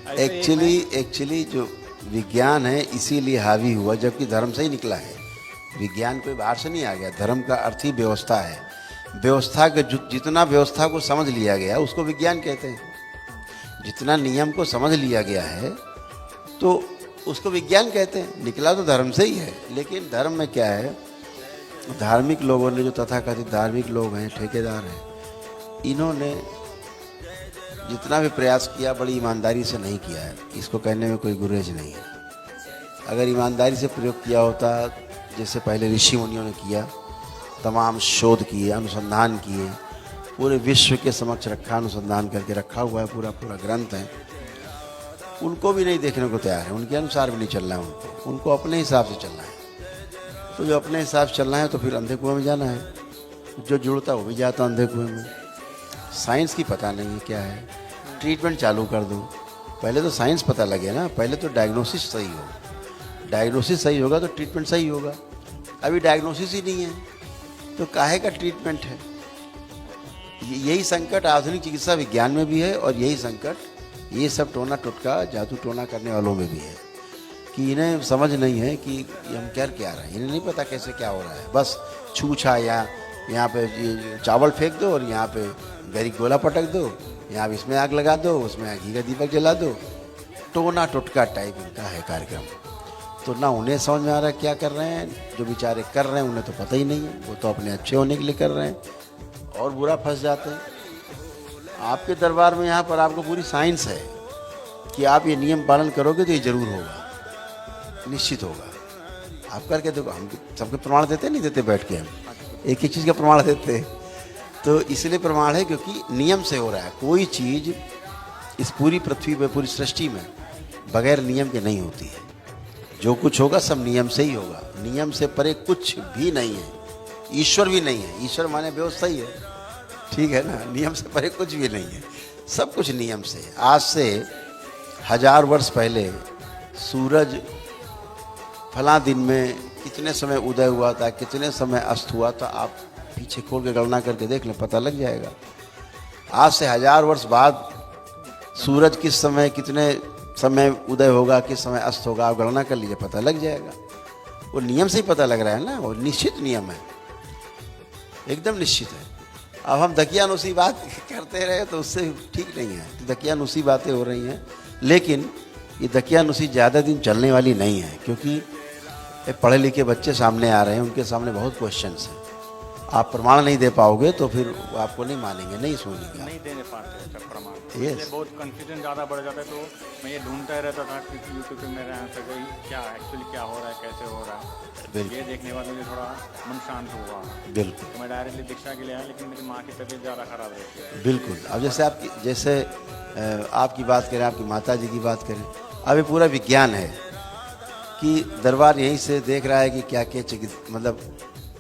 Actually जो विज्ञान है इसीलिए हावी हुआ, जबकि धर्म से ही निकला है। विज्ञान कोई बाहर से नहीं आ गया। धर्म का अर्थ ही व्यवस्था है। व्यवस्था के जितना व्यवस्था को समझ लिया गया उसको विज्ञान कहते हैं। जितना नियम को समझ लिया गया है तो उसको विज्ञान कहते हैं। निकला तो धर्म से ही है। लेकिन धर्म में क्या है, धार्मिक लोगों ने, जो तथाकथित धार्मिक लोग हैं, ठेकेदार हैं, इन्होंने जितना भी प्रयास किया बड़ी ईमानदारी से नहीं किया है। इसको कहने में कोई गुरेज नहीं है। अगर ईमानदारी से प्रयोग किया होता, जैसे पहले ऋषि मुनियों ने किया, तमाम शोध किए, अनुसंधान किए, पूरे विश्व के समक्ष रखा, अनुसंधान करके रखा हुआ है, पूरा ग्रंथ है, उनको भी नहीं देखने को तैयार है। उनके अनुसार भी नहीं चलना है। उनको अपने हिसाब से चलना है। तो जो अपने हिसाब से चलना है तो फिर अंधे कुएं में जाना है। जो जुड़ता वो भी जाता अंधे कुएं में। साइंस की पता नहीं है क्या है, ट्रीटमेंट चालू कर दो। पहले तो साइंस पता लगे ना, पहले तो डायग्नोसिस सही हो। डायग्नोसिस सही होगा तो ट्रीटमेंट सही होगा। अभी डायग्नोसिस ही नहीं है तो काहे का ट्रीटमेंट है। यही संकट आधुनिक चिकित्सा विज्ञान में भी है, और यही संकट ये सब टोना टुटका जादू टोना करने वालों में भी है कि इन्हें समझ नहीं है कि हम क्या रहे हैं। इन्हें नहीं पता कैसे क्या हो रहा है। बस छू छा, यहाँ पे चावल फेंक दो और यहाँ पे गरी गोला पटक दो, यहाँ पे इसमें आग लगा दो, उसमें घी का दीपक जला दो। टोना टुटका टाइप इनका है कार्यक्रम। तो ना उन्हें समझ में आ रहा है क्या कर रहे हैं, जो बेचारे कर रहे हैं उन्हें तो पता ही नहीं है। वो तो अपने अच्छे होने के लिए कर रहे हैं और बुरा फंस जाते हैं। आपके दरबार में यहाँ पर आपको पूरी साइंस है कि आप ये नियम पालन करोगे तो ये जरूर होगा, निश्चित होगा। आप करके देखो। हम सबके प्रमाण देते नहीं देते, बैठ के हम एक ही चीज़ का प्रमाण देते हैं। तो इसलिए प्रमाण है क्योंकि नियम से हो रहा है। कोई चीज़ इस पूरी पृथ्वी पे, पूरी सृष्टि में बगैर नियम के नहीं होती है। जो कुछ होगा सब नियम से ही होगा। नियम से परे कुछ भी नहीं है। ईश्वर भी नहीं है। ईश्वर माने व्यवस्था ही है, ठीक है ना। नियम से परे कुछ भी नहीं है, सब कुछ नियम से। आज से 1000 वर्ष पहले सूरज फला दिन में कितने समय उदय हुआ था, कितने समय अस्त हुआ था, आप पीछे खोल के गणना करके देख लें, पता लग जाएगा। आज से 1000 वर्ष बाद सूरज किस समय, कितने समय उदय होगा, किस समय अस्त होगा, आप गणना कर लीजिए, पता लग जाएगा। वो नियम से ही पता लग रहा है ना। वो निश्चित नियम है, एकदम निश्चित है। अब हम दकियानुसी बात करते रहे तो उससे ठीक नहीं है। तो दकियानुसी बातें हो रही हैं, लेकिन ये दकियानुसी ज़्यादा दिन चलने वाली नहीं है, क्योंकि पढ़े लिखे बच्चे सामने आ रहे हैं, उनके सामने बहुत क्वेश्चंस हैं। आप प्रमाण नहीं दे पाओगे तो फिर वो आपको नहीं मानेंगे, नहीं सुनेंगे, नहीं देने पाते प्रमाण। Yes. बहुत कंफ्यूजन ज़्यादा बढ़ जाता है। तो मैं ये ढूंढता ही रहता था कि यूट्यूब पे मेरे आंसर गई क्या एक्चुअली क्या हो रहा है, कैसे हो रहा है। ये देखने के बाद मुझे थोड़ा मन शांत हुआ। बिल्कुल। तो मैं डायरेक्टली दीक्षा के लिए आया, लेकिन मेरी माँ की तबीयत ज़्यादा खराब रहती है। बिल्कुल। अब जैसे आपकी बात करें, आपकी माता जी की बात करें, अब ये पूरा विज्ञान है कि दरबार यहीं से देख रहा है कि क्या क्या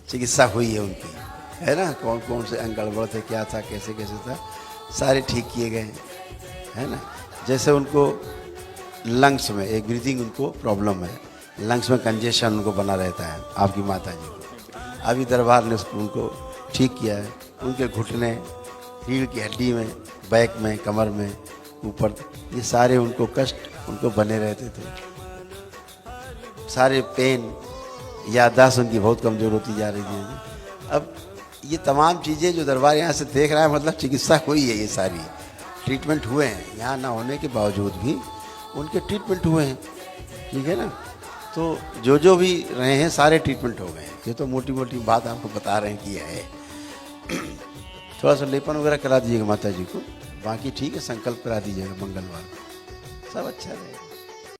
चिकित्सा हुई है उनकी, है ना। कौन कौन से अंग गड़बड़ थे, क्या था, कैसे कैसे था, सारे ठीक किए गए, है ना। जैसे उनको लंग्स में एक ब्रीदिंग उनको प्रॉब्लम है, लंग्स में कंजेशन उनको बना रहता है, आपकी माता जी को। अभी दरबार ने उनको ठीक किया है। उनके घुटने, रीढ़ की हड्डी में, बैक में, कमर में, ऊपर, ये सारे उनको कष्ट उनको बने रहते थे। सारे पेन, याददाश्त उनकी बहुत कमज़ोर होती जा रही थी। अब ये तमाम चीज़ें जो दरबार यहाँ से देख रहा है, मतलब चिकित्सा हुई है, ये सारी ट्रीटमेंट हुए हैं। यहाँ ना होने के बावजूद भी उनके ट्रीटमेंट हुए हैं, ठीक है ना। तो जो भी रहे हैं सारे ट्रीटमेंट हो गए हैं। ये तो मोटी मोटी बात आपको बता रहे हैं कि है। थोड़ा सा लेपन वगैरह करा दीजिएगा माता जी को, बाकी ठीक है। संकल्प करा दीजिएगा मंगलवार को, सब अच्छा रहेगा।